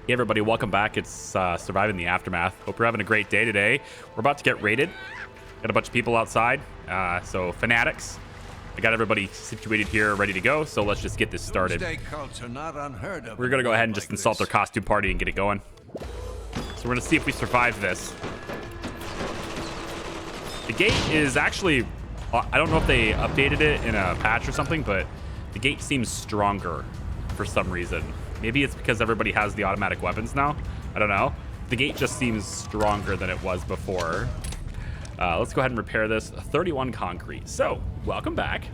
Hey everybody, welcome back. It's Surviving the Aftermath. Hope you're having a great day today. We're about to get raided. Got a bunch of people outside, so fanatics. I got everybody situated here, ready to go, so let's just get this started. We're gonna go ahead and just insult their costume party and get it going. So we're gonna see if we survive this. The gate is actually, I don't know if they updated it in a patch or something, but the gate seems stronger for some reason. Maybe it's because everybody has the automatic weapons now. I don't know. The gate just seems stronger than it was before. Let's go ahead and repair this. 31 concrete. So, welcome back.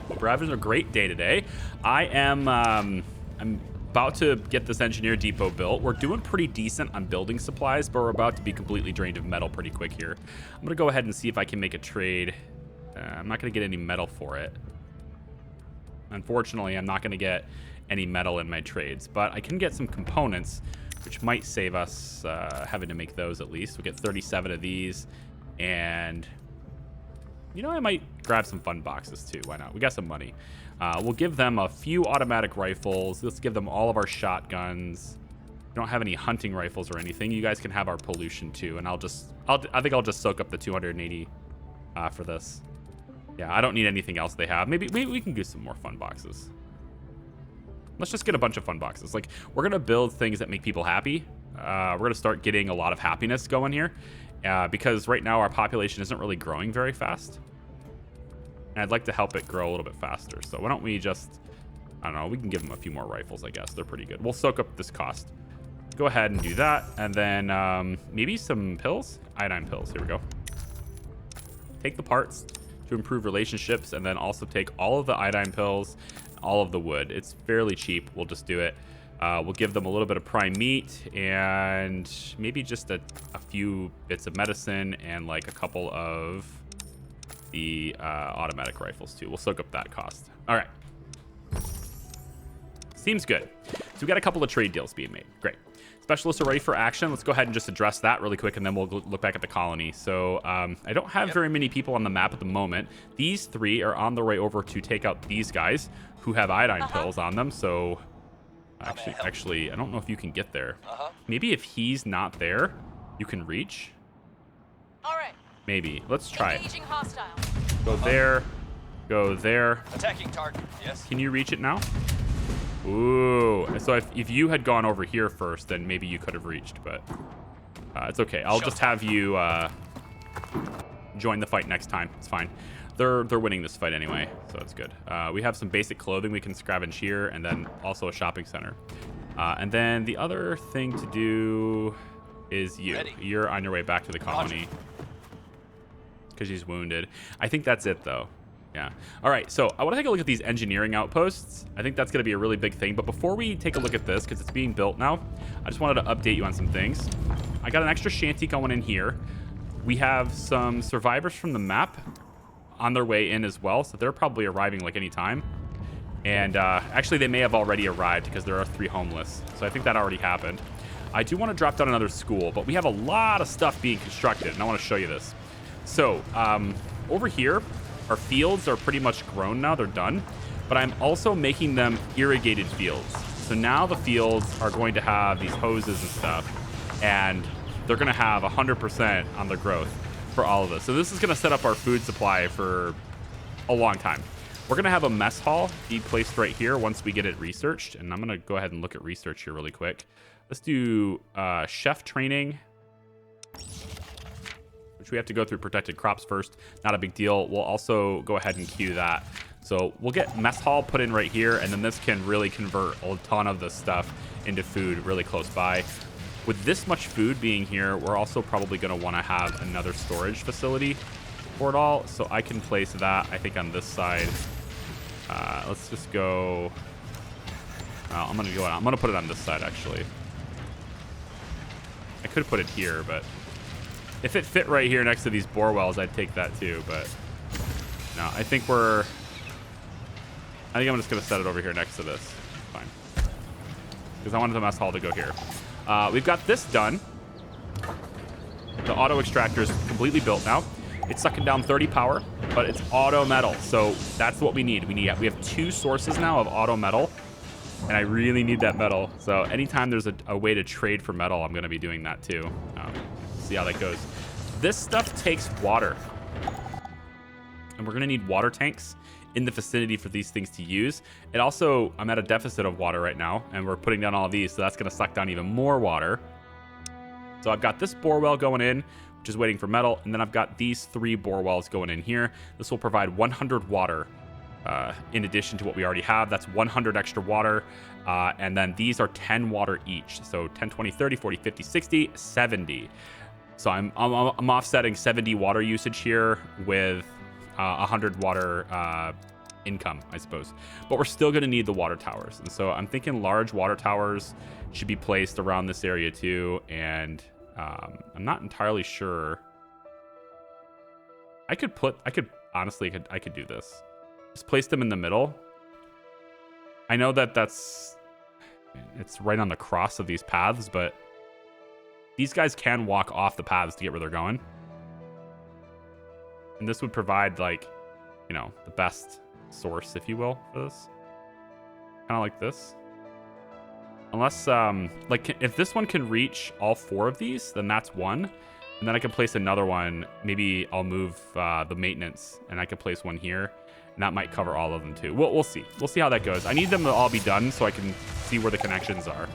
Hope you're having a great day today. I'm about to get this engineer depot built. We're doing pretty decent on building supplies, but we're about to be completely drained of metal pretty quick here. I'm going to go ahead and see if I can make a trade. I'm not going to get any metal for it. Unfortunately, I'm not going to get any metal in my trades, but I can get some components, which might save us having to make those at least. We'll get 37 of these, and you know, I might grab some fun boxes too. Why not? We got some money. We'll give them a few automatic rifles. Let's give them all of our shotguns. We don't have any hunting rifles or anything. You guys can have our pollution too, and I think I'll just soak up the 280 for this. Yeah, I don't need anything else they have. Maybe we can do some more fun boxes. Let's just get a bunch of fun boxes. Like, we're going to build things that make people happy. We're going to start getting a lot of happiness going here because right now our population isn't really growing very fast. And I'd like to help it grow a little bit faster. So why don't we just, I don't know, we can give them a few more rifles, I guess. They're pretty good. We'll soak up this cost. Go ahead and do that. And then maybe some pills. Iodine pills. Here we go. Take the parts to improve relationships, and then also take all of the iodine pills, all of the wood. It's fairly cheap. We'll just do it. We'll give them a little bit of prime meat and maybe just a few bits of medicine and like a couple of the automatic rifles too. We'll soak up that cost. All right. Seems good. So we got a couple of trade deals being made. Great. Specialists are ready for action. Let's go ahead and just address that really quick, and then we'll look back at the colony. So I don't have very many people on the map at the moment. These three are on their way over to take out these guys who have iodine pills on them. So actually, I don't know if you can get there. Maybe if he's not there, you can reach. All right. Maybe. Let's try it. Engaging hostile. Go there. Go there. Attacking target. Yes. Can you reach it now? Ooh. So if you had gone over here first, then maybe you could have reached, but it's okay. I'll just have you join the fight next time. It's fine. They're winning this fight anyway, so it's good. We have some basic clothing we can scavenge here, and then also a shopping center. And then the other thing to do is you're on your way back to the colony because he's wounded. I think that's it though. Yeah. All right. So I want to take a look at these engineering outposts. I think that's going to be a really big thing. But before we take a look at this, because it's being built now, I just wanted to update you on some things. I got an extra shanty going in here. We have some survivors from the map on their way in as well. So they're probably arriving like any time. And actually, they may have already arrived because there are 3 homeless. So I think that already happened. I do want to drop down another school, but we have a lot of stuff being constructed. And I want to show you this. So over here, our fields are pretty much grown now. They're done. But I'm also making them irrigated fields. So now the fields are going to have these hoses and stuff. And they're going to have 100% on their growth for all of this. So this is going to set up our food supply for a long time. We're going to have a mess hall be placed right here once we get it researched. And I'm going to go ahead and look at research here really quick. Let's do chef training, which we have to go through protected crops first. Not a big deal. We'll also go ahead and queue that. So we'll get mess hall put in right here, and then this can really convert a ton of this stuff into food really close by. With this much food being here, we're also probably going to want to have another storage facility for it all. So I can place that, I think, on this side. Let's just go. I'm going to put it on this side, actually. I could put it here, but if it fit right here next to these bore wells, I'd take that too. But no, I think I'm just going to set it over here next to this. Fine. Because I wanted the mess hall to go here. We've got this done. The auto extractor is completely built now. It's sucking down 30 power, but it's auto metal. So that's what we need. We have 2 sources now of auto metal. and I really need that metal. So anytime there's a way to trade for metal, I'm going to be doing that too. See how that goes. This stuff takes water, and we're going to need water tanks in the vicinity for these things to use. It also, I'm at a deficit of water right now, and we're putting down all of these, so that's going to suck down even more water. So I've got this bore well going in, which is waiting for metal, and then I've got these 3 bore wells going in here. This will provide 100 water in addition to what we already have. That's 100 extra water, and then these are 10 water each. So 10, 20, 30, 40, 50, 60, 70. So I'm offsetting 70 water usage here with 100 water income, I suppose. But we're still going to need the water towers. And so I'm thinking large water towers should be placed around this area too. And I'm not entirely sure. I could honestly do this. Just place them in the middle. I know it's right on the cross of these paths, but these guys can walk off the paths to get where they're going. And this would provide, like, you know, the best source, if you will, for this. Kind of like this. Unless, like, if this one can reach all 4 of these, then that's one. And then I can place another one. Maybe I'll move the maintenance, and I can place one here. And that might cover all of them, too. We'll see. We'll see how that goes. I need them to all be done so I can see where the connections are.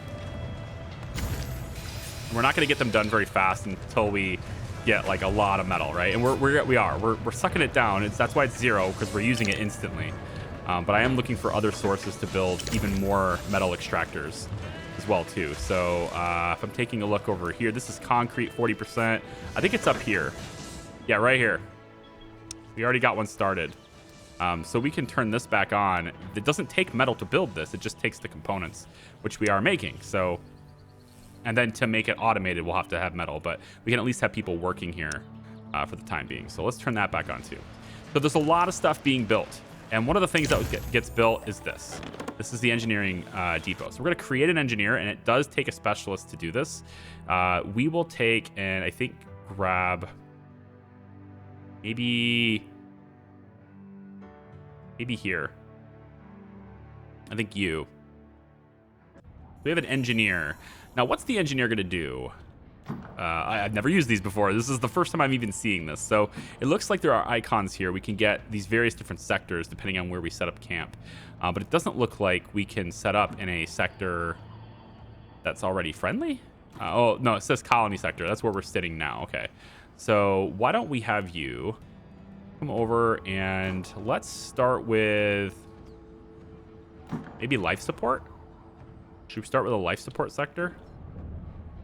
We're not going to get them done very fast until we get like a lot of metal, right? And we're sucking it down. That's why it's 0, because we're using it instantly. But I am looking for other sources to build even more metal extractors as well too. So if I'm taking a look over here, this is concrete 40%. I think it's up here. Yeah, right here. We already got one started. So we can turn this back on. It doesn't take metal to build this. It just takes the components, which we are making. So, and then to make it automated, we'll have to have metal, but we can at least have people working here for the time being. So let's turn that back on too. So there's a lot of stuff being built. And one of the things that gets built is this. This is the engineering depot. So we're going to create an engineer, and it does take a specialist to do this. We will take and I think grab maybe here. I think you. We have an engineer. Now, what's the engineer going to do? I've never used these before. This is the first time I'm even seeing this. So it looks like there are icons here. We can get these various different sectors depending on where we set up camp. But it doesn't look like we can set up in a sector that's already friendly. Oh, no, it says colony sector. That's where we're sitting now. Okay. So why don't we have you come over and let's start with maybe life support. Should we start with a life support sector?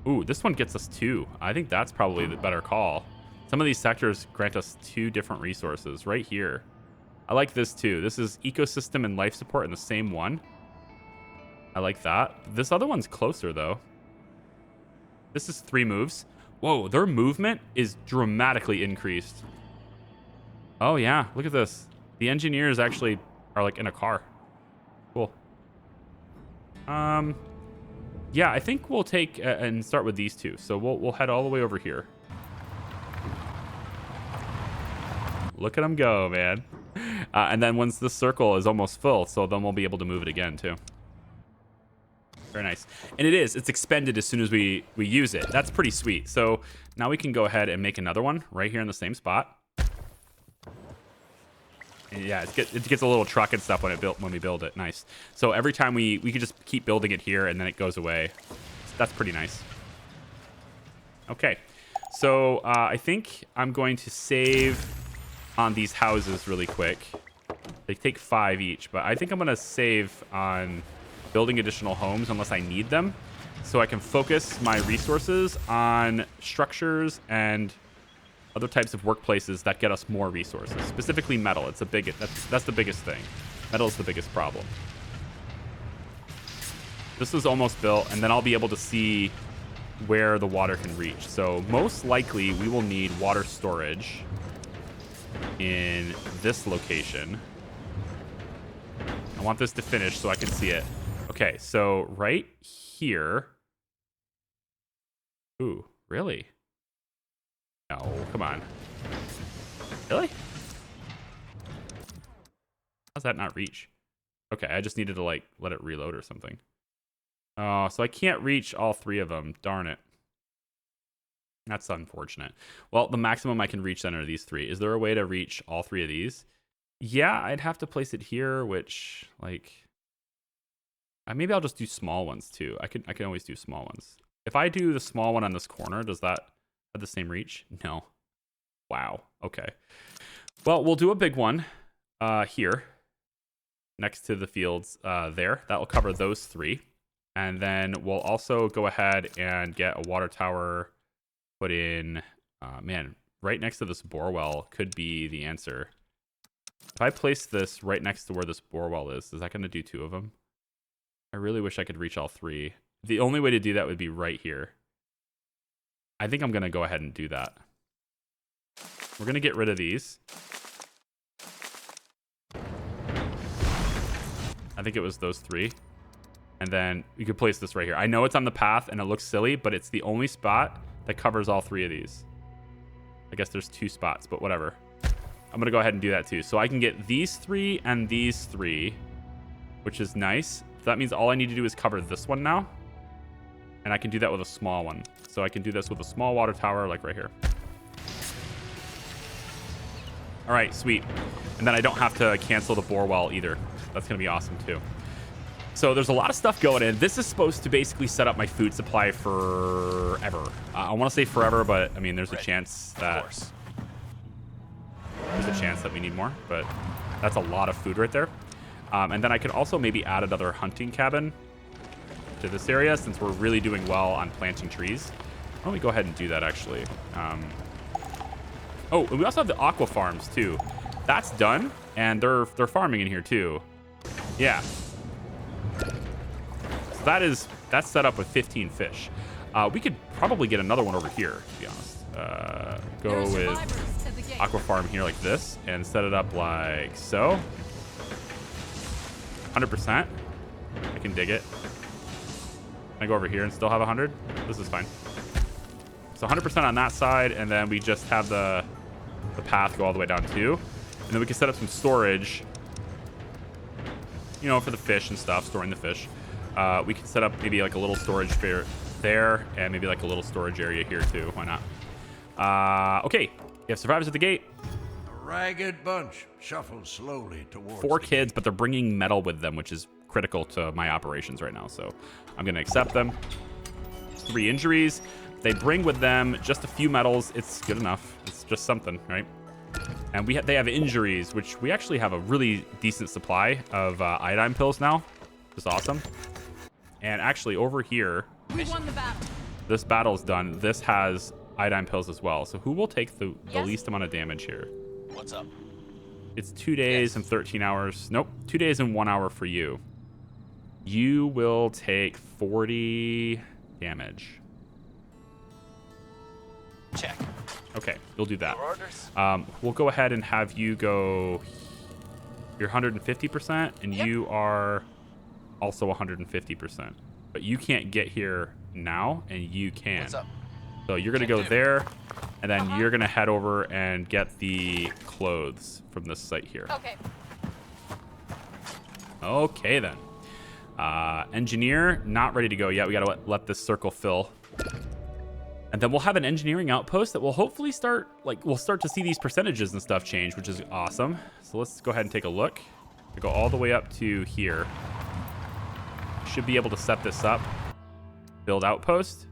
Ooh, this one gets us 2. I think that's probably the better call. Some of these sectors grant us 2 different resources right here. I like this too. This is ecosystem and life support in the same one. I like that. This other one's closer though. This is 3 moves. Whoa, their movement is dramatically increased. Oh yeah, look at this. The engineers actually are like in a car. Cool. Yeah, I think we'll take and start with these 2. So we'll head all the way over here. Look at them go, man. And then once the circle is almost full, so then we'll be able to move it again too. Very nice. And it's expended as soon as we use it. That's pretty sweet. So now we can go ahead and make another one right here in the same spot. And yeah, it gets a little truck and stuff when we build it. Nice. So every time we can just keep building it here and then it goes away. That's pretty nice. Okay. So I think I'm going to save on these houses really quick. They take 5 each, but I think I'm going to save on building additional homes unless I need them, so I can focus my resources on structures and other types of workplaces that get us more resources, specifically metal. It's that's the biggest thing. Metal is the biggest problem. This is almost built, and then I'll be able to see where the water can reach. So most likely we will need water storage in this location. I want this to finish so I can see it. Okay, so right here. Ooh, really? No, come on. Really? How's that not reach? Okay, I just needed to like let it reload or something. Oh, so I can't reach all 3 of them. Darn it. That's unfortunate. Well, the maximum I can reach then are these 3. Is there a way to reach all 3 of these? Yeah, I'd have to place it here, which like maybe I'll just do small ones too. I can always do small ones. If I do the small one on this corner, does that have the same reach? No. Wow. Okay. Well, we'll do a big one here next to the fields there. That will cover those 3. And then we'll also go ahead and get a water tower put in. Man, right next to this bore well could be the answer. If I place this right next to where this bore well is that going to do 2 of them? I really wish I could reach all 3. The only way to do that would be right here. I think I'm going to go ahead and do that. We're going to get rid of these. I think it was those 3. And then you could place this right here. I know it's on the path and it looks silly, but it's the only spot that covers all 3 of these. I guess there's 2 spots, but whatever. I'm going to go ahead and do that too. So I can get these 3 and these 3, which is nice. So that means all I need to do is cover this one now. And I can do that with a small one. So I can do this with a small water tower like right here. All right, sweet. And then I don't have to cancel the bore well either. That's going to be awesome too. So there's a lot of stuff going in. This is supposed to basically set up my food supply forever. I want to say forever, but I mean, there's a chance that we need more, but that's a lot of food right there. And then I could also maybe add another hunting cabin to this area since we're really doing well on planting trees. Why don't we go ahead and do that actually? Oh, and we also have the Aqua Farms too. That's done, and they're farming in here too. Yeah. So that's set up with 15 fish. We could probably get another one over here, to be honest. Go with Aqua Farm here like this and set it up like so. 100%. I can dig it. Can I go over here and still have 100? This is fine. So 100% on that side, and then we just have the path go all the way down too. And then we can set up some storage, you know, for the fish and stuff, storing the fish. We can set up maybe like a little storage fair there and maybe like a little storage area here too. Why not? Okay, we have survivors at the gate. A ragged bunch shuffles slowly towards 4 kids, but they're bringing metal with them, which is critical to my operations right now. So I'm going to accept them. 3 injuries. They bring with them just a few metals. It's good enough. It's just something, right? And they have injuries, which we actually have a really decent supply of iodine pills now, which is awesome. And actually over here, we won the battle. This battle's done. This has iodine pills as well. So who will take the least amount of damage here? What's up? It's 2 days and 13 hours. Nope, 2 days and 1 hour for you. You will take 40 damage. Check. Okay, you'll do that. Your orders? We'll go ahead and have you go. You're 150%, and you are also 150%. But you can't get here now, and you can. What's up? So you're gonna go there, and then you're gonna head over and get the clothes from this site here. Okay. Okay then. Engineer, not ready to go yet. We gotta let this circle fill. And then we'll have an engineering outpost that will hopefully start, we'll start to see these percentages and stuff change, which is awesome. So let's go ahead and take a look. We go all the way up to here. Should be able to set this up. Build outpost.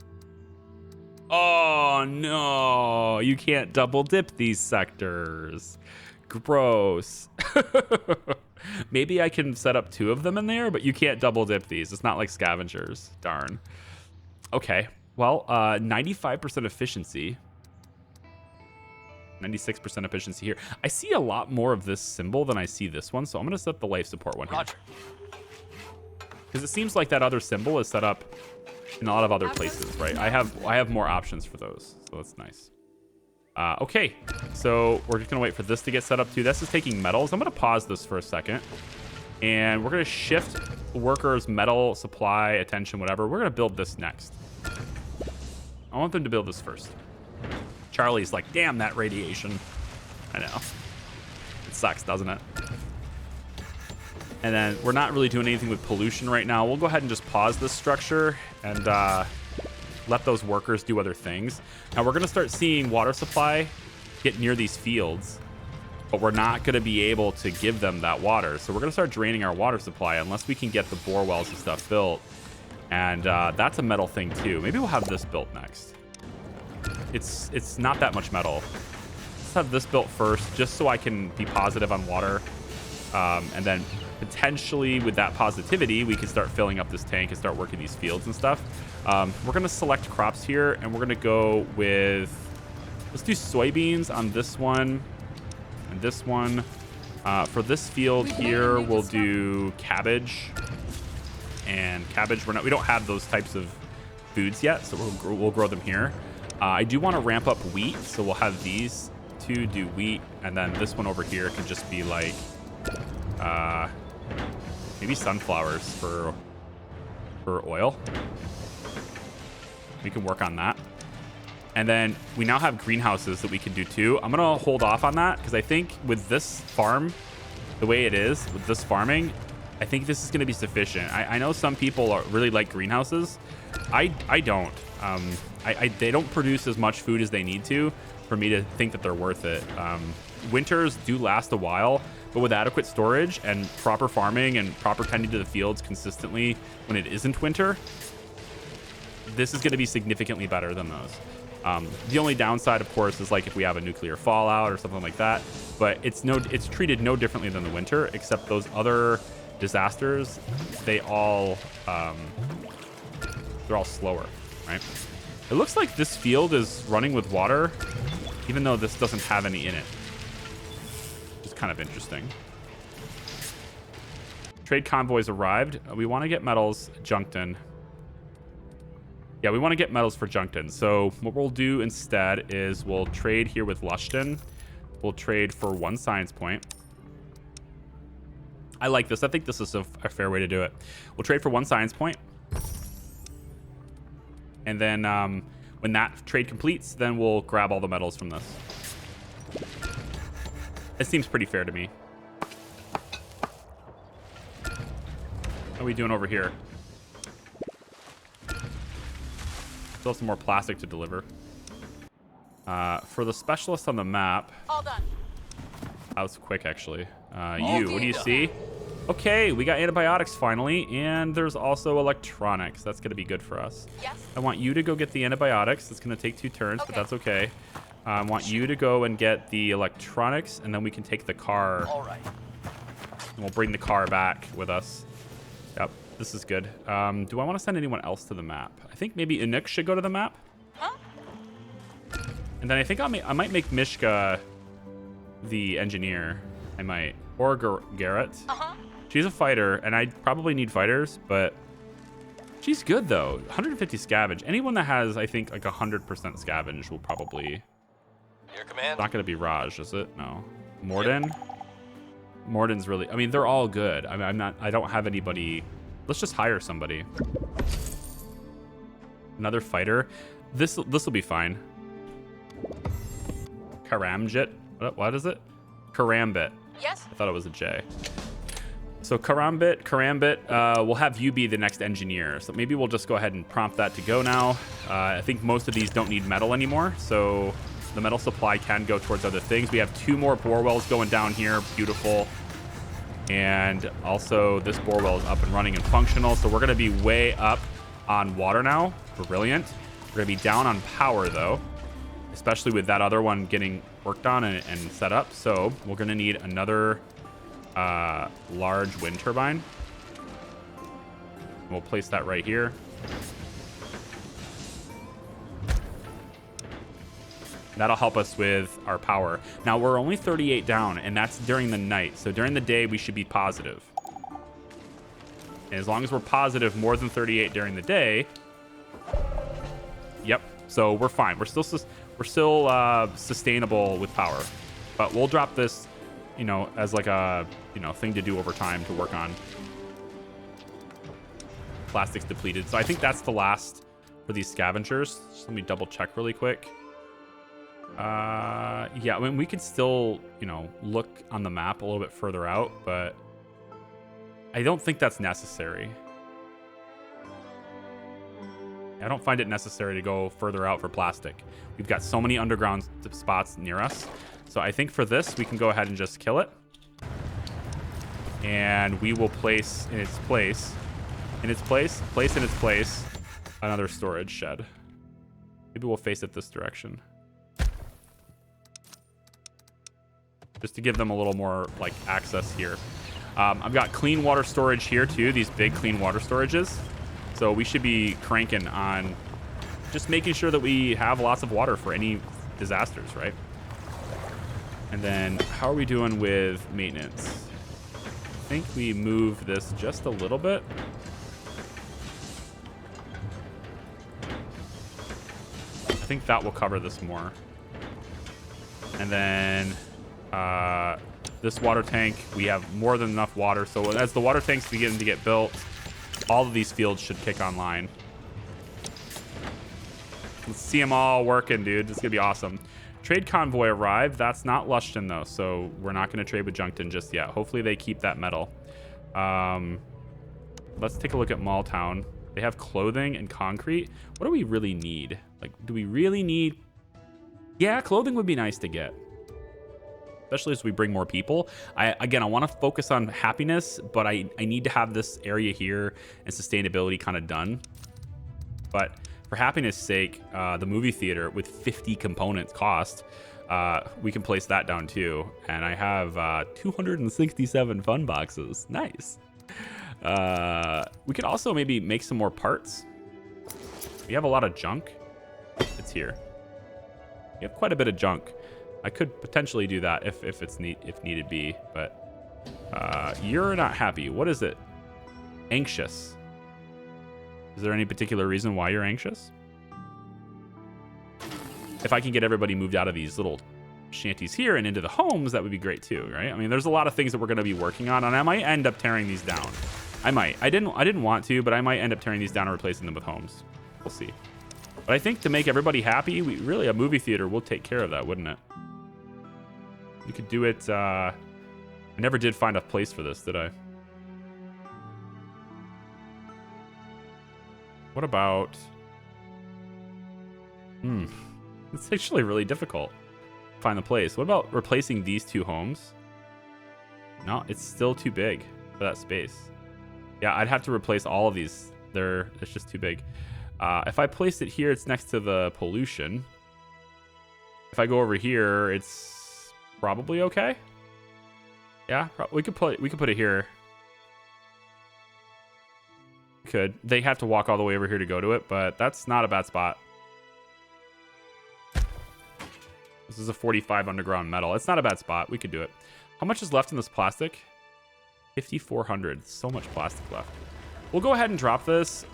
Oh no, you can't double dip these sectors. Gross. Maybe I can set up 2 of them in there, but you can't double dip these. It's not like scavengers. Darn. Okay. Well, 95% efficiency. 96% efficiency here. I see a lot more of this symbol than I see this one, so I'm going to set the life support one here. Roger. Because it seems like that other symbol is set up in a lot of other places, right? I have more options for those, so that's nice. Okay, so we're just going to wait for this to get set up too. This is taking metals. I'm going to pause this for a second. And we're going to shift workers, metal, supply, attention, whatever. We're going to build this next. I want them to build this first. Charlie's like, damn that radiation. I know. It sucks, doesn't it? And then we're not really doing anything with pollution right now. We'll go ahead and just pause this structure and let those workers do other things. Now we're going to start seeing water supply get near these fields, but we're not going to be able to give them that water. So we're going to start draining our water supply unless we can get the bore wells and stuff built. And that's a metal thing too. Maybe we'll have this built next. It's not that much metal. Let's have this built first, just so I can be positive on water. And then potentially with that positivity, we can start filling up this tank and start working these fields and stuff. We're going to select crops here, and we're going to go with, let's do soybeans on this one and this one. For this field here, we'll do cabbage. And cabbage, we don't have those types of foods yet, so we'll grow them here. I do want to ramp up wheat, so we'll have these two do wheat, and then this one over here can just be like maybe sunflowers for oil. We can work on that. And then we now have greenhouses that we can do too. I'm gonna hold off on that because I think with this farm, the way it is with this farming, I think this is gonna be sufficient. I know some people really like greenhouses. I don't. They don't produce as much food as they need to for me to think that they're worth it. Winters do last a while, but with adequate storage and proper farming and proper tending to the fields consistently when it isn't winter, this is going to be significantly better than those. The only downside, of course, is like if we have a nuclear fallout or something like that, but it's treated no differently than the winter, except those other disasters, they're all slower, right? It looks like this field is running with water, even though this doesn't have any in it. Which is kind of interesting. Trade convoys arrived. We want to get metals, Junction. Yeah, we want to get metals for Junction. So what we'll do instead is we'll trade here with Lushton. We'll trade for 1 science point. I like this. I think this is a fair way to do it. We'll trade for 1 science point. And then when that trade completes, then we'll grab all the metals from this. It seems pretty fair to me. How are we doing over here? Still have some more plastic to deliver. For the specialist on the map. All done. That was quick, actually. What do you see? Okay, we got antibiotics finally, and there's also electronics. That's going to be good for us. Yes. I want you to go get the antibiotics. It's going to take 2 turns, but that's okay. I want you to go and get the electronics, and then we can take the car. All right. And we'll bring the car back with us. Yep, this is good. Do I want to send anyone else to the map? I think maybe Nook should go to the map. Huh? And then I think I might make Mishka the engineer. I might. Or Garrett. Uh-huh. She's a fighter, and I probably need fighters, but she's good, though. 150 scavenge. Anyone that has, I think, like 100% scavenge will probably... Your command. It's not going to be Raj, is it? No. Morden? Yep. Morden's really... I mean, they're all good. I mean, I don't have anybody... Let's just hire somebody. Another fighter. This will be fine. Karamjit. What is it? Karambit. Yes. I thought it was a J. So Karambit, we'll have you be the next engineer. So maybe we'll just go ahead and prompt that to go now. I think most of these don't need metal anymore, so the metal supply can go towards other things. We have 2 more bore wells going down here. Beautiful. And also this bore well is up and running and functional. So we're going to be way up on water now. Brilliant. We're going to be down on power, though, especially with that other one getting worked on and set up. So we're going to need another large wind turbine. We'll place that right here. That'll help us with our power. Now we're only 38 down, and that's during the night. So during the day, we should be positive. And as long as we're positive more than 38 during the day, yep. So we're fine. We're still sustainable with power, but we'll drop this, you know, as like a, you know, thing to do over time to work on. Plastics depleted. So I think that's the last for these scavengers. Just let me double check really quick. Yeah, I mean, we could still, you know, look on the map a little bit further out, but I don't think that's necessary. I don't find it necessary to go further out for plastic. We've got so many underground spots near us. So I think for this, we can go ahead and just kill it. And we will place in its place, another storage shed. Maybe we'll face it this direction. Just to give them a little more like access here. I've got clean water storage here too, these big clean water storages. So we should be cranking on just making sure that we have lots of water for any disasters, right? And then how are we doing with maintenance? I think we move this just a little bit. I think that will cover this more. And then this water tank, we have more than enough water. So as the water tanks begin to get built, all of these fields should kick online. Let's see them all working, dude. This is gonna be awesome. Trade convoy arrived. That's not Lushton though, so we're not gonna trade with Junction just yet. Hopefully they keep that metal. Let's take a look at Malltown. They have clothing and concrete. What do we really need? Like, do we really need? Yeah, clothing would be nice to get, especially as we bring more people. I want to focus on happiness, but I need to have this area here and sustainability kind of done. But for happiness' sake, the movie theater with 50 components cost, we can place that down too. And I have 267 fun boxes. Nice. We could also maybe make some more parts. We have a lot of junk. It's here. We have quite a bit of junk. I could potentially do that if needed be, but you're not happy. What is it? Anxious. Is there any particular reason why you're anxious? If I can get everybody moved out of these little shanties here and into the homes, that would be great too, right? I mean, there's a lot of things that we're going to be working on, and I might end up tearing these down. I might. I didn't want to, but I might end up tearing these down and replacing them with homes. We'll see. But I think to make everybody happy, really a movie theater will take care of that, wouldn't it? You could do it. I never did find a place for this, did I? What about? It's actually really difficult to find the place. What about replacing these two homes? No, it's still too big for that space. Yeah, I'd have to replace all of these. It's just too big. If I place it here, it's next to the pollution. If I go over here, it's probably okay. Yeah, we could put it here. We could. They have to walk all the way over here to go to it, but that's not a bad spot. This is a 45 underground metal. It's not a bad spot. We could do it. How much is left in this plastic? 5,400. So much plastic left. We'll go ahead and drop this.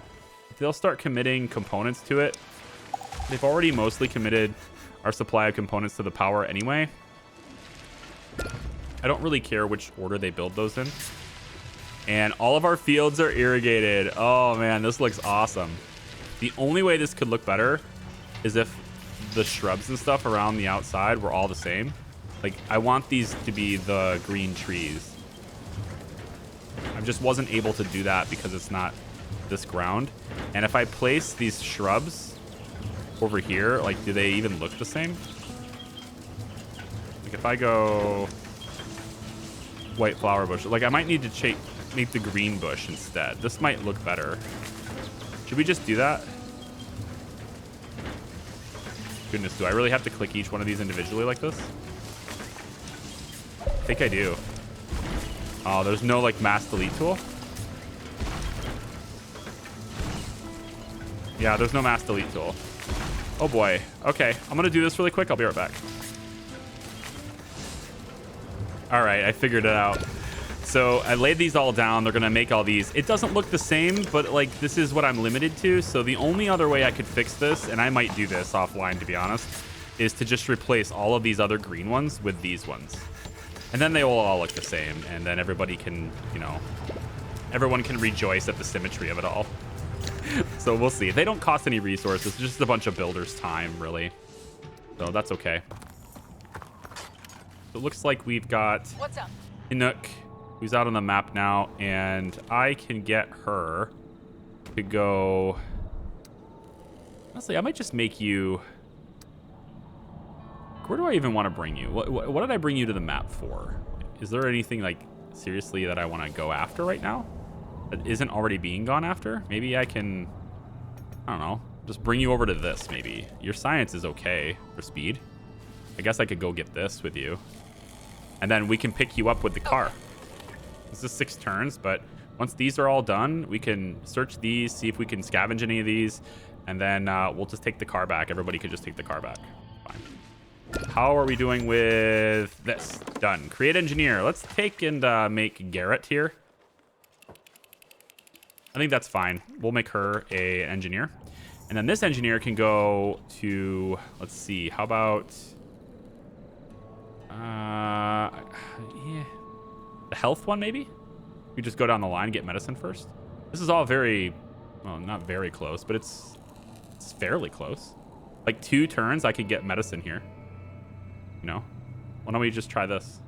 They'll start committing components to it. They've already mostly committed our supply of components to the power anyway. I don't really care which order they build those in. And all of our fields are irrigated. Oh man, this looks awesome. The only way this could look better is if the shrubs and stuff around the outside were all the same. Like, I want these to be the green trees. I just wasn't able to do that because it's not this ground. And if I place these shrubs over here, like, do they even look the same? Like, if I go white flower bush, like, I might need to make the green bush instead. This might look better. Should we just do that? Goodness, do I really have to click each one of these individually like this? I think I do. Oh, there's no, like, mass delete tool? Yeah, there's no mass delete tool. Oh boy. Okay, I'm gonna do this really quick. I'll be right back. All right, I figured it out. So I laid these all down. They're gonna make all these. It doesn't look the same, but like, this is what I'm limited to. So the only other way I could fix this, and I might do this offline to be honest, is to just replace all of these other green ones with these ones. And then they will all look the same, and then everybody can, you know, everyone can rejoice at the symmetry of it all. So we'll see. They don't cost any resources, it's just a bunch of builders' time, really. So that's okay. So it looks like we've got What's up? a Nook who's out on the map now, and I can get her to go. Honestly, I might just make you. Where do I even want to bring you? What did I bring you to the map for? Is there anything like seriously that I want to go after right now that isn't already being gone after? Maybe I can, I don't know, just bring you over to this maybe. Your science is okay for speed. I guess I could go get this with you. And then we can pick you up with the car. This is 6 turns, but once these are all done, we can search these, see if we can scavenge any of these, and then we'll just take the car back. Everybody could just take the car back. Fine. How are we doing with this? Done. Create engineer. Let's take and make Garrett here. I think that's fine. We'll make her a engineer. And then this engineer can go to, let's see, how about yeah, the health one maybe? We just go down the line and get medicine first. This is all very, well, not very close, but it's fairly close. Like 2 turns, I could get medicine here. You know, why don't we just try this?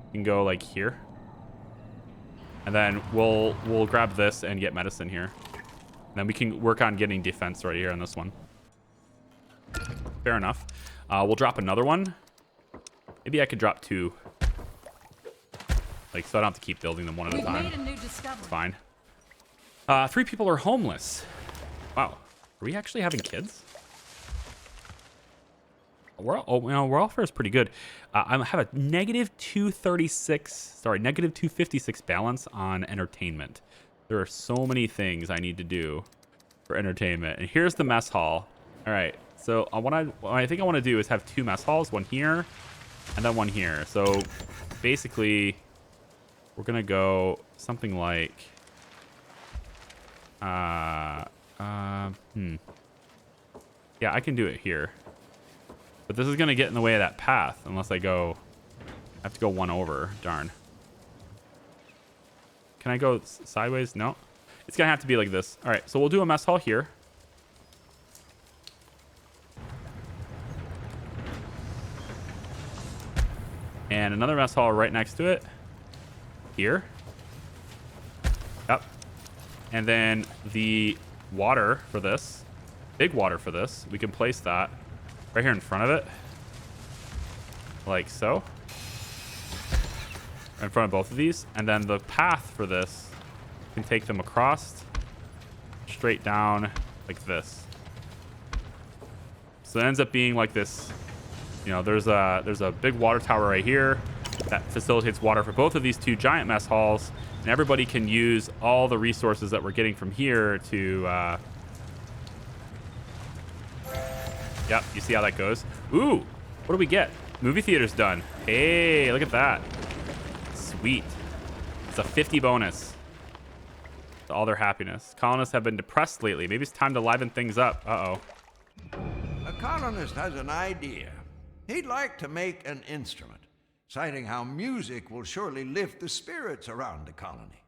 You can go like here, and then we'll grab this and get medicine here. And then we can work on getting defense right here on this one. Fair enough. We'll drop another one. Maybe I could drop 2. Like, so I don't have to keep building them one at a time. Made a new discovery. Fine. 3 people are homeless. Wow. Are we actually having kids? Welfare is pretty good. I have a negative 256 balance on entertainment. There are so many things I need to do for entertainment. And here's the mess hall. All right. So what I think I want to do is have 2 mess halls, one here and then one here. So basically, we're going to go something like, yeah, I can do it here. But this is going to get in the way of that path unless I have to go 1 over. Darn. Can I go sideways? No. It's going to have to be like this. All right, so we'll do a mess hall here. And another mess hall right next to it. Here. Yep. And then the water for this, big water for this, we can place that right here in front of it. Like so. In front of both of these. And then the path for this, you can take them across, straight down like this. So it ends up being like this. You know, there's a big water tower right here that facilitates water for both of these 2 giant mess halls. And everybody can use all the resources that we're getting from here to... Yep, you see how that goes? Ooh, what do we get? Movie theater's done. Hey, look at that. Sweet. It's a 50 bonus to all their happiness. Colonists have been depressed lately. Maybe it's time to liven things up. Uh-oh. A colonist has an idea. He'd like to make an instrument, citing how music will surely lift the spirits around the colony.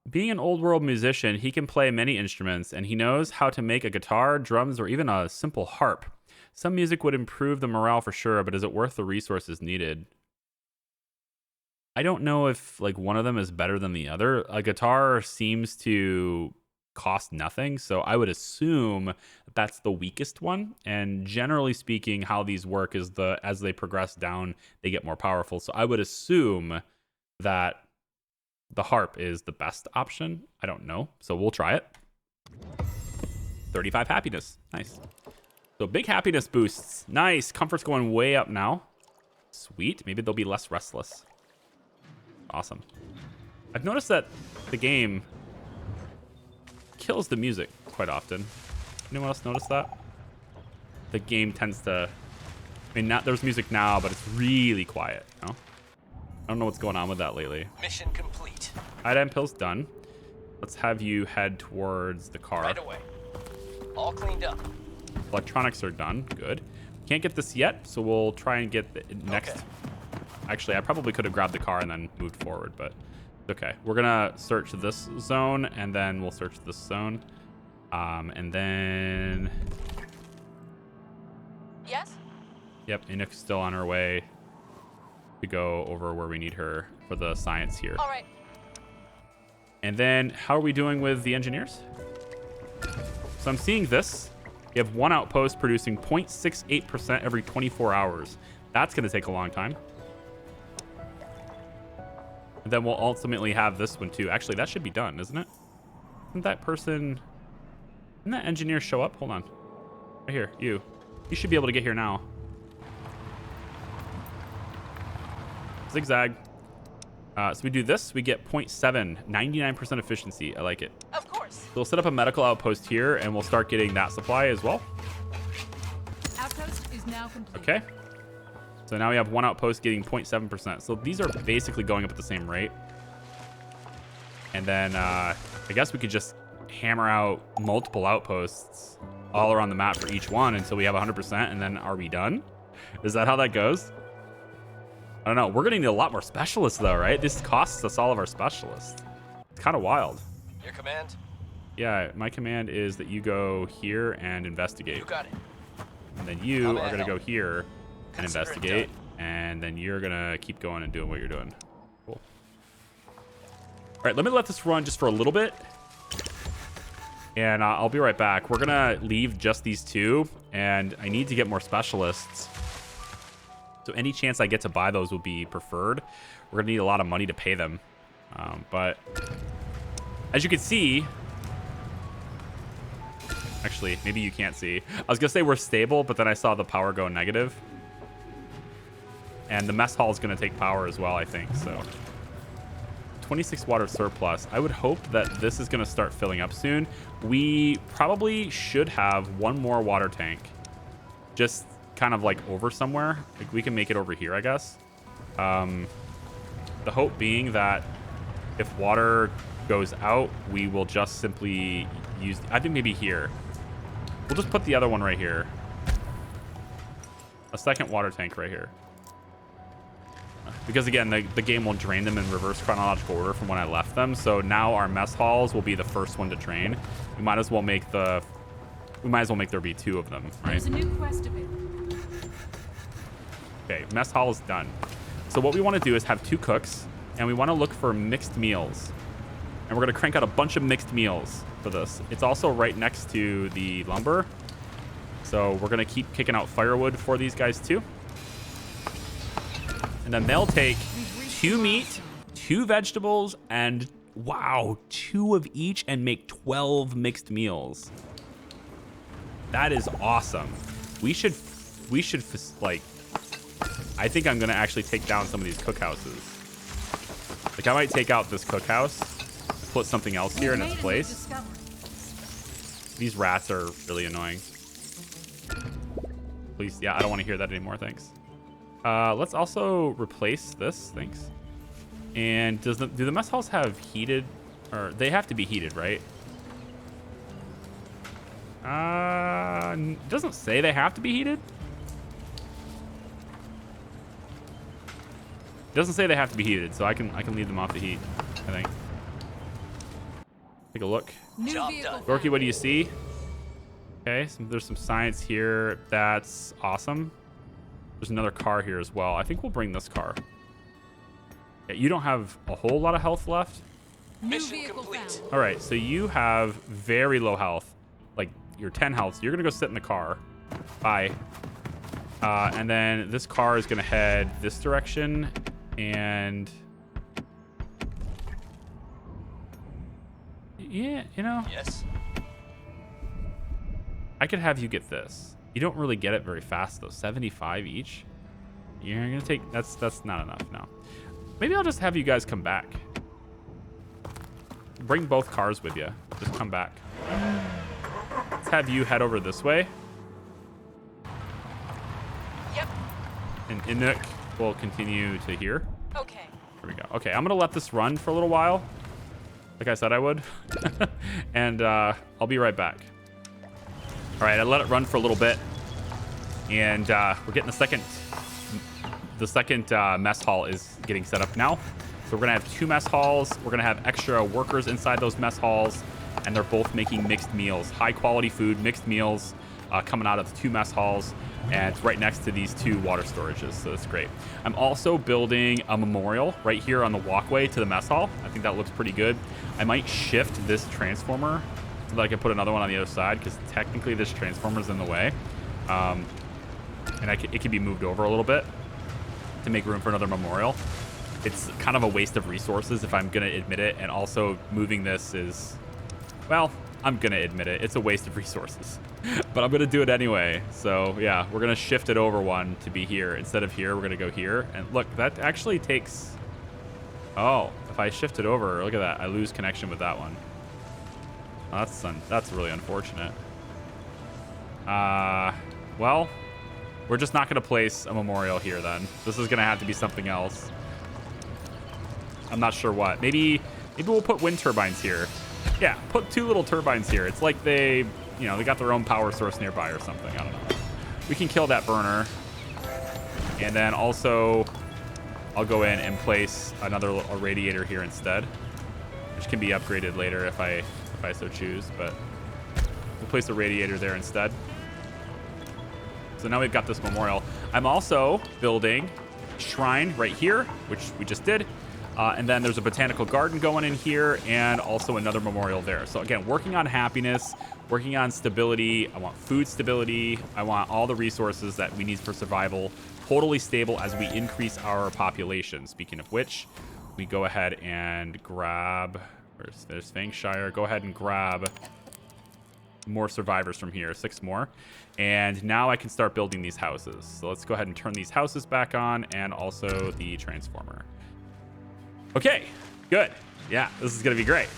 Being an old world musician, he can play many instruments, and he knows how to make a guitar, drums, or even a simple harp. Some music would improve the morale for sure, but is it worth the resources needed? I don't know if like one of them is better than the other. A guitar seems to cost nothing, so I would assume that's the weakest one. And generally speaking, how these work is as they progress down, they get more powerful. So I would assume that the harp is the best option. I don't know, so we'll try it. 35 happiness, nice. So big happiness boosts, nice. Comfort's going way up now. Sweet, maybe they'll be less restless. Awesome. I've noticed that the game kills the music quite often. Anyone else notice that? The game tends to... I mean, there's music now, but it's really quiet, you know? I don't know what's going on with that lately. Mission complete. Iodine pill's done. Let's have you head towards the car. Right away. All cleaned up. Electronics are done. Good. Can't get this yet, so we'll try and get the next... Okay. Actually, I probably could have grabbed the car and then moved forward, but okay. We're gonna search this zone, and then we'll search this zone. And then... Yes? Yep, Nook's still on her way to go over where we need her. for the science here. All right. And then how are we doing with the engineers? So I'm seeing this. You have one outpost producing 0.68% every 24 hours. That's going to take a long time. And then we'll ultimately have this one too. Actually, that should be done, isn't it? Isn't that person... Didn't that engineer show up? Hold on. Right here, you. You should be able to get here now. Zigzag. So we do this, we get 0.7, 99% efficiency. I like it. Of course. So we'll set up a medical outpost here, and we'll start getting that supply as well. Outpost is now complete. Okay. So now we have one outpost getting 0.7%. So these are basically going up at the same rate. And then I guess we could just hammer out multiple outposts all around the map for each one until we have 100%, and then are we done? Is that how that goes? I don't know. We're going to need a lot more specialists, though, right? This costs us all of our specialists. It's kind of wild. Your command? Yeah, my command is that you go here and investigate. You got it. And then you I'm are at going to go help. here and Consider it investigate. done. And then you're going to keep going and doing what you're doing. Cool. All right, let me let this run just for a little bit. And I'll be right back. We're going to leave just these two. And I need to get more specialists. So any chance I get to buy those will be preferred. We're going to need a lot of money to pay them. But as you can see... Actually, maybe you can't see. I was going to say we're stable, but then I saw the power go negative. And the mess hall is going to take power as well, I think. So 26 water surplus. I would hope that this is going to start filling up soon. We probably should have one more water tank. Just kind of like over somewhere. Like we can make it over here, I guess. The hope being that if water goes out, we will just simply use... I think maybe here. We'll just put the other one right here. A second water tank right here. Because again, the game will drain them in reverse chronological order from when I left them. So now our mess halls will be the first one to drain. We might as well make there be two of them, right? There's a new quest available. Okay, mess hall is done. So what we want to do is have two cooks, and we want to look for mixed meals. And we're going to crank out a bunch of mixed meals for this. It's also right next to the lumber. So we're going to keep kicking out firewood for these guys too. And then they'll take 2 meat, 2 vegetables, and wow, 2 of each and make 12 mixed meals. That is awesome. We should like, I think I'm going to actually take down some of these cookhouses. Like I might take out this cookhouse, put something else here in its place. These rats are really annoying. Please, yeah, I don't want to hear that anymore, thanks. Let's also replace this, thanks. And do the mess halls have heated, or they have to be heated, right? Doesn't say they have to be heated. It doesn't say they have to be heated, so I can leave them off the heat, I think. Take a look. Job done. Dorky, what do you see? Okay, so there's some science here. That's awesome. There's another car here as well. I think we'll bring this car. Yeah, you don't have a whole lot of health left. Mission complete. All right, so you have very low health. Like, you're 10 health. So you're going to go sit in the car. Bye. And then this car is going to head this direction. And... yeah, you know... Yes. I could have you get this. You don't really get it very fast, though. 75 each? You're going to take... That's not enough, no. Maybe I'll just have you guys come back. Bring both cars with you. Just come back. Let's have you head over this way. Yep. And Nook will continue to here. Okay. There we go. Okay, I'm going to let this run for a little while. Like I said I would. And I'll be right back. All right, I let it run for a little bit. And we're getting the second mess hall is getting set up now. So we're going to have 2 mess halls. We're going to have extra workers inside those mess halls. And they're both making mixed meals. High quality food, mixed meals. coming out of the 2 mess halls, and it's right next to these 2 water storages, so it's great. I'm also building a memorial right here on the walkway to the mess hall. I think that looks pretty good. I might shift this transformer so that I can put another one on the other side, because technically this transformer's in the way. And it can be moved over a little bit to make room for another memorial. It's kind of a waste of resources if I'm going to admit it, and also moving this is, well, I'm going to admit it. It's a waste of resources, but I'm going to do it anyway. So yeah, we're going to shift it over one to be here. Instead of here, we're going to go here. And look, that actually takes, oh, if I shift it over, look at that. I lose connection with that one. Oh, that's really unfortunate. Well, we're just not going to place a memorial here then. This is going to have to be something else. I'm not sure what. Maybe we'll put wind turbines here. Yeah, put 2 little turbines here. It's like they got their own power source nearby or something. I don't know. We can kill that burner. And then also, I'll go in and place a radiator here instead, which can be upgraded later if I so choose. But we'll place a radiator there instead. So now we've got this memorial. I'm also building a shrine right here, which we just did. And then there's a botanical garden going in here, and also another memorial there. So again, working on happiness, working on stability. I want food stability. I want all the resources that we need for survival totally stable as we increase our population. Speaking of which, we go ahead and grab, there's Fangshire. Go ahead and grab more survivors from here, 6 more. And now I can start building these houses. So let's go ahead and turn these houses back on, and also the transformer. Okay, good. Yeah, this is gonna be great.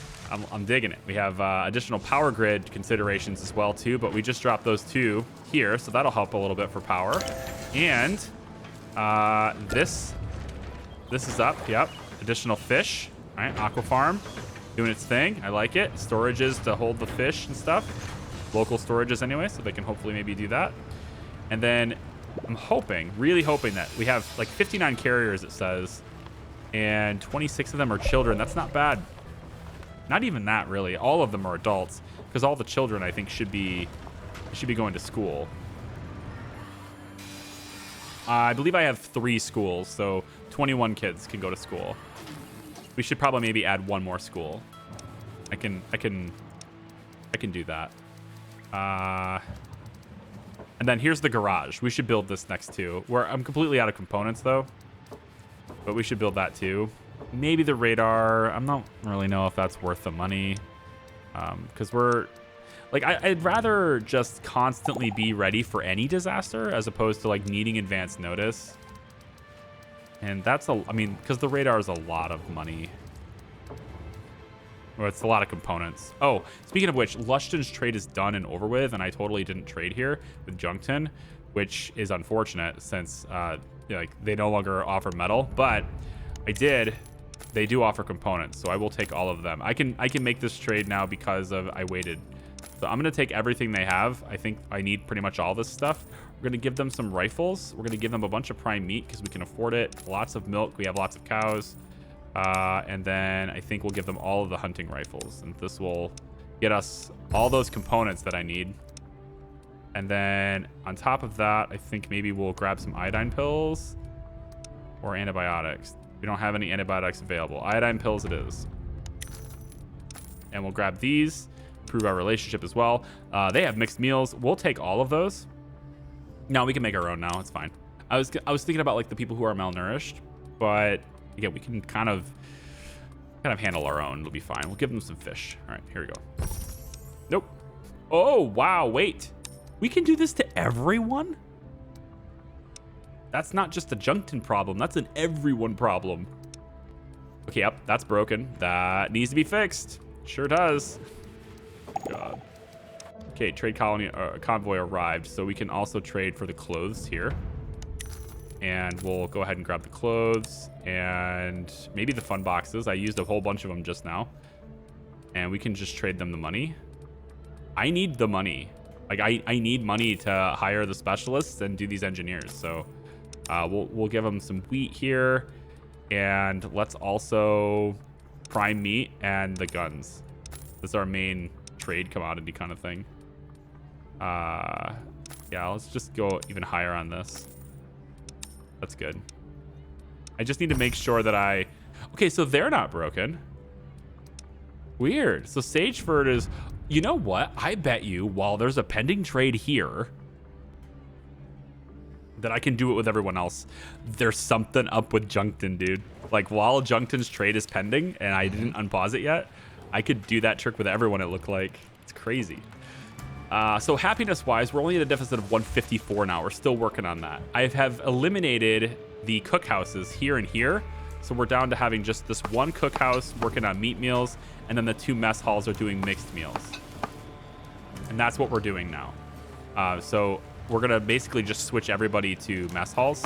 I'm digging it. We have additional power grid considerations as well too, but we just dropped those 2 here, so that'll help a little bit for power. And this is up. Yep, additional fish. All right, Aqua Farm doing its thing. I like it. Storages to hold the fish and stuff. Local storages anyway, so they can hopefully maybe do that. And then I'm hoping, really hoping, that we have like 59 carriers, it says, and 26 of them are children. That's not bad. Not even that, really. All of them are adults, because all the children, I think, should be going to school. I believe I have 3 schools, so 21 kids can go to school. We should probably maybe add 1 more school. I can do that. And then here's the garage. We should build this next too. I'm completely out of components though, but we should build that too. Maybe the radar. I don't really know if that's worth the money, because we're like, I'd rather just constantly be ready for any disaster as opposed to like needing advance notice. And that's because the radar is a lot of money. Well, it's a lot of components. Oh, speaking of which, Lushton's trade is done and over with, and I totally didn't trade here with Junction, which is unfortunate since they no longer offer metal, but I did. They do offer components, so I will take all of them. I can make this trade now because I waited. So I'm gonna take everything they have. I think I need pretty much all this stuff. We're gonna give them some rifles. We're gonna give them a bunch of prime meat because we can afford it. Lots of milk. We have lots of cows. And then I think we'll give them all of the hunting rifles, and this will get us all those components that I need. And then on top of that, I think maybe we'll grab some iodine pills or antibiotics. We don't have any antibiotics available. Iodine pills it is. And we'll grab these, improve our relationship as well. They have mixed meals. We'll take all of those. No, we can make our own now. It's fine. I was thinking about like the people who are malnourished, but yeah, we can kind of handle our own. It'll be fine. We'll give them some fish. All right, here we go. Nope. Oh, wow. Wait. We can do this to everyone? That's not just a Junction problem. That's an everyone problem. Okay, yep, that's broken. That needs to be fixed. Sure does. God. Okay, trade colony convoy arrived, so we can also trade for the clothes here. And we'll go ahead and grab the clothes and maybe the fun boxes. I used a whole bunch of them just now. And we can just trade them the money. I need the money. Like, I need money to hire the specialists and do these engineers. So we'll give them some wheat here. And let's also prime meat and the guns. This is our main trade commodity kind of thing. Yeah, let's just go even higher on this. That's good. I just need to make sure that I... Okay, so they're not broken. Weird. So Sageford is... You know what? I bet you while there's a pending trade here that I can do it with everyone else. There's something up with Junction, dude. Like while Junction's trade is pending and I didn't unpause it yet, I could do that trick with everyone, it looked like. It's crazy. So happiness-wise, we're only at a deficit of 154 now. We're still working on that. I have eliminated the cookhouses here and here. So we're down to having just this one cookhouse working on meat meals, and then the 2 mess halls are doing mixed meals. And that's what we're doing now. So we're going to basically just switch everybody to mess halls.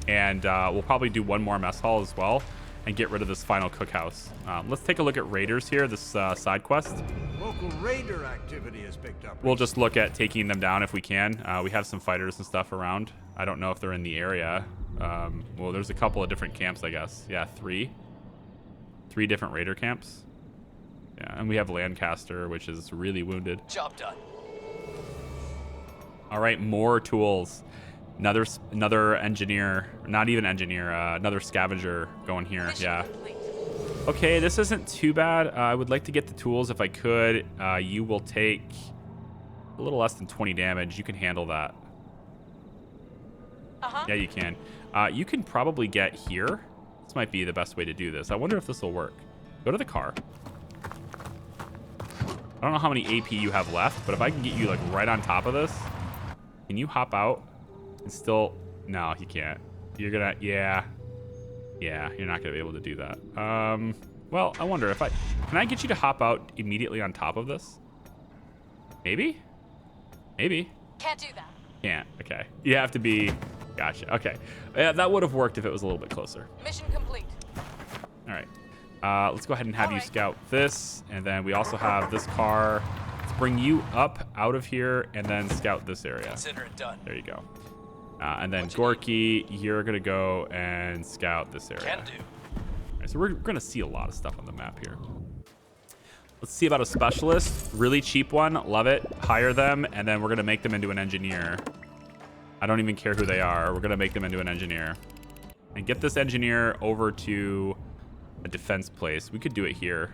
And we'll probably do one more mess hall as well and get rid of this final cookhouse. Let's take a look at raiders here, this side quest. Local raider activity has picked up. We'll just look at taking them down if we can. We have some fighters and stuff around. I don't know if they're in the area. Well, there's a couple of different camps, I guess. Yeah, 3 different raider camps. Yeah, and we have Lancaster, which is really wounded. Job done. All right, more tools. Another engineer, not even engineer, another scavenger going here. Mission Yeah. complete. Okay, this isn't too bad. I would like to get the tools if I could. You will take a little less than 20 damage. You can handle that. Yeah, you can. You can probably get here. This might be the best way to do this. I wonder if this will work. Go to the car. I don't know how many AP you have left, but if I can get you like right on top of this, can you hop out and still... No, you can't. You're gonna... Yeah, you're not gonna be able to do that. Well, I wonder if I... Can I get you to hop out immediately on top of this? Maybe? Maybe. Can't do that. Can't. Okay. You have to be... Gotcha. Okay. Yeah, that would have worked if it was a little bit closer. Mission complete. All right. Let's go ahead and have you scout this. And then we also have this car. Let's bring you up out of here and then scout this area. Consider it done. There you go. And then Dorky, you're going to go and scout this area. Can do. All right, so we're going to see a lot of stuff on the map here. Let's see about a specialist. Really cheap one. Love it. Hire them. And then we're going to make them into an engineer. I don't even care who they are. We're going to make them into an engineer. And get this engineer over to a defense place. We could do it here.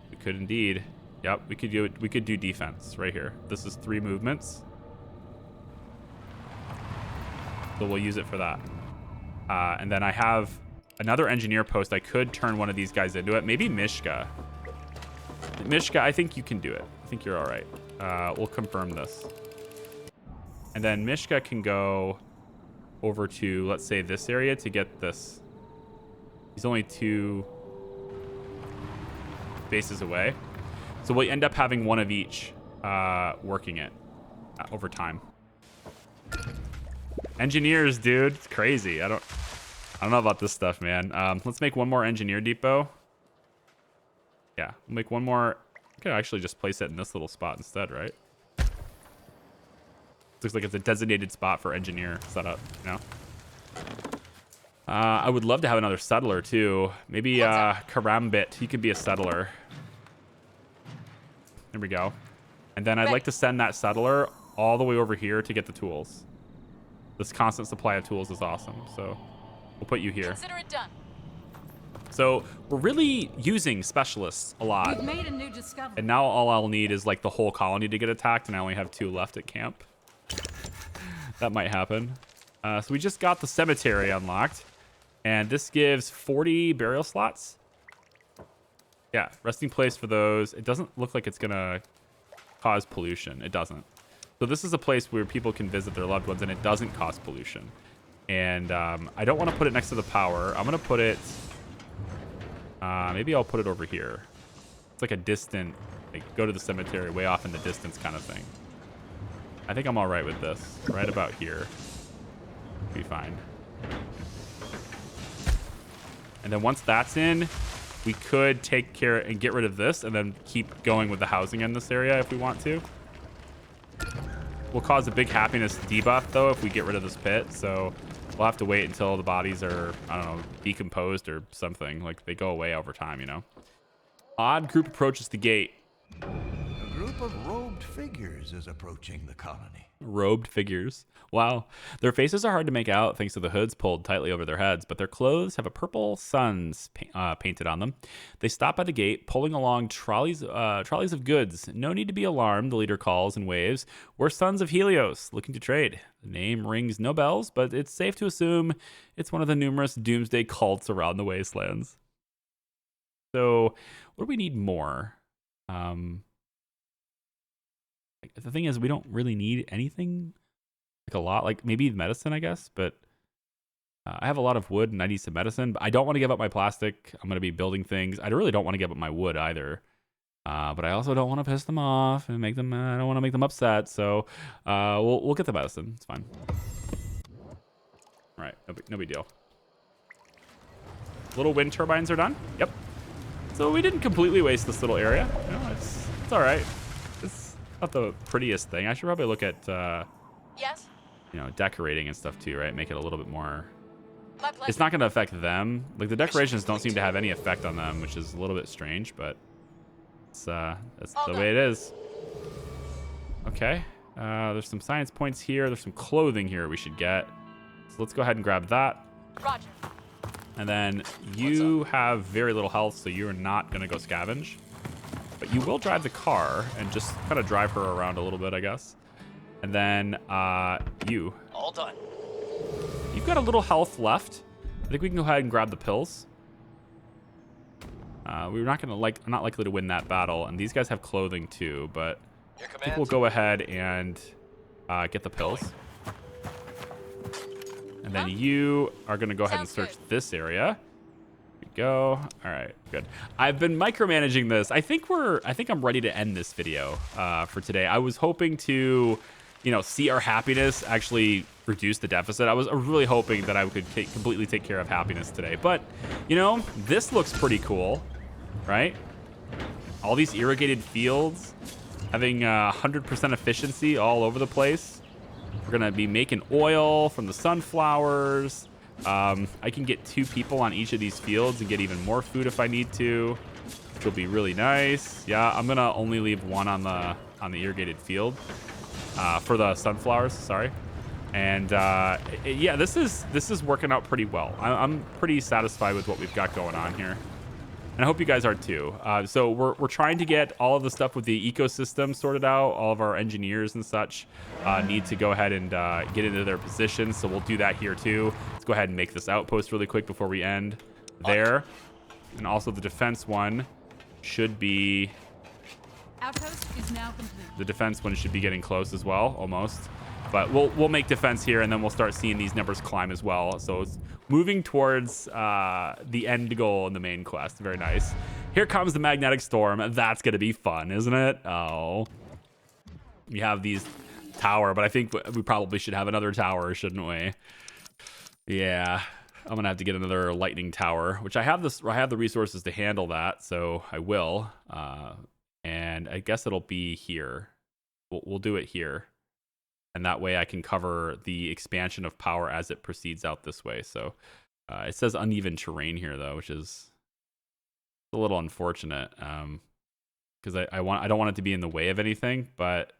We could indeed. Yep, we could do it. We could do defense right here. This is 3 movements. So we'll use it for that. And then I have another engineer post. I could turn one of these guys into it. Maybe Mishka. Mishka, I think you can do it. I think you're all right. We'll confirm this. And then Mishka can go over to, let's say, this area to get this. He's only 2 bases away. So we'll end up having one of each working it over time. Engineers, dude. It's crazy. I don't know about this stuff, man. Let's make one more engineer depot. Yeah, we'll make one more. I could actually just place it in this little spot instead, right? Looks like it's a designated spot for engineer setup, you know? I would love to have another settler, too. Maybe Karambit. He could be a settler. There we go. And then I'd like to send that settler all the way over here to get the tools. This constant supply of tools is awesome, so we'll put you here. Consider it done. So we're really using specialists a lot. We've made a new discovery. And now all I'll need is like the whole colony to get attacked, and I only have 2 left at camp. That might happen. So we just got the cemetery unlocked, and this gives 40 burial slots. Yeah, resting place for those. It doesn't look like it's gonna cause pollution. It doesn't. So this is a place where people can visit their loved ones, and it doesn't cause pollution. And I don't want to put it next to the power. I'm gonna put it. Maybe I'll put it over here. It's like a distant, like go to the cemetery way off in the distance kind of thing. I think I'm all right with this. Right about here. Be fine. And then once that's in, we could take care and get rid of this and then keep going with the housing in this area if we want to. We'll cause a big happiness debuff though if we get rid of this pit, so we'll have to wait until the bodies are, I don't know, decomposed or something. Like they go away over time, you know. Odd group approaches the gate. group of robed figures is approaching the colony. Robed figures. Wow. Their faces are hard to make out thanks to the hoods pulled tightly over their heads, but their clothes have a purple suns painted on them. They stop by the gate, pulling along trolleys of goods. No need to be alarmed, the leader calls and waves. We're sons of Helios, looking to trade. The name rings no bells, but it's safe to assume it's one of the numerous doomsday cults around the wastelands. So, what do we need more? The thing is, we don't really need anything, like a lot, like maybe medicine, I guess, but I have a lot of wood and I need some medicine, but I don't want to give up my plastic. I'm going to be building things. I really don't want to give up my wood either, but I also don't want to piss them off and make them, I don't want to make them upset, so we'll get the medicine. It's fine. All right, no big deal. Little wind turbines are done. Yep. So we didn't completely waste this little area. It's all right. It's not the prettiest thing. I should probably look at, Yes? decorating and stuff too, right? Make it a little bit more. My pleasure. It's not going to affect them. Like the decorations don't seem to have any effect on them, which is a little bit strange, but that's the way it is. Okay. There's some science points here. There's some clothing here we should get. So let's go ahead and grab that. Roger. And then you have very little health, so you're not going to go scavenge. But you will drive the car and just kind of drive her around a little bit, I guess. And then you. All done. You've got a little health left. I think we can go ahead and grab the pills. We're not going to I'm not likely to win that battle. And these guys have clothing too, but Your I command. think we'll go ahead and get the pills. And then you are going to go ahead and search this area. Here we go. All right, good. I've been micromanaging this. I think I'm ready to end this video for today. I was hoping to, see our happiness actually reduce the deficit. I was really hoping that I could completely take care of happiness today. But, this looks pretty cool, right? All these irrigated fields, having 100% efficiency all over the place. We're going to be making oil from the sunflowers. I can get 2 people on each of these fields and get even more food if I need to, which will be really nice. Yeah, I'm going to only leave 1 on the irrigated field for the sunflowers, sorry. And yeah, this is working out pretty well. I'm pretty satisfied with what we've got going on here. And I hope you guys are too. So we're trying to get all of the stuff with the ecosystem sorted out. All of our engineers and such need to go ahead and get into their positions. So we'll do that here too. Let's go ahead and make this outpost really quick before we end there. And also the defense one should be... Outpost is now complete. The defense one should be getting close as well, almost. But we'll make defense here, and then we'll start seeing these numbers climb as well. So it's moving towards the end goal in the main quest. Very nice. Here comes the magnetic storm. That's going to be fun, isn't it? Oh. We have these tower, but I think we probably should have another tower, shouldn't we? Yeah. I'm going to have to get another lightning tower, which I have the resources to handle that, so I will. And I guess it'll be here. We'll do it here. And that way I can cover the expansion of power as it proceeds out this way. So it says uneven terrain here, though, which is a little unfortunate because I don't want it to be in the way of anything. But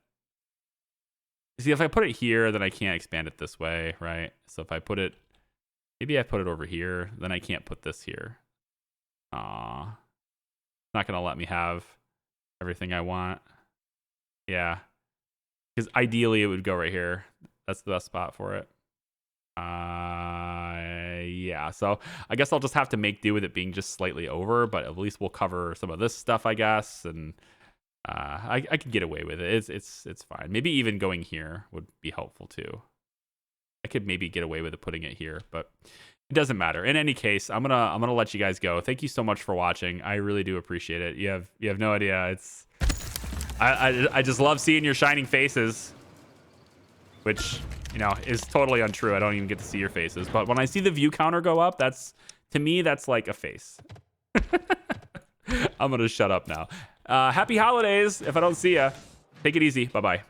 see, if I put it here, then I can't expand it this way, right? So if I put it, maybe I put it over here, then I can't put this here. Aw, it's not gonna let me have everything I want. Yeah. Because ideally it would go right here. That's the best spot for it. Yeah, so I guess I'll just have to make do with it being just slightly over, but at least we'll cover some of this stuff, I guess, and I can get away with it. It's fine. Maybe even going here would be helpful too. I could maybe get away with it putting it here, but it doesn't matter. In any case, I'm gonna let you guys go. Thank you so much for watching. I really do appreciate it. You have no idea. I just love seeing your shining faces, which, is totally untrue. I don't even get to see your faces. But when I see the view counter go up, to me, that's like a face. I'm going to shut up now. Happy holidays if I don't see ya. Take it easy. Bye-bye.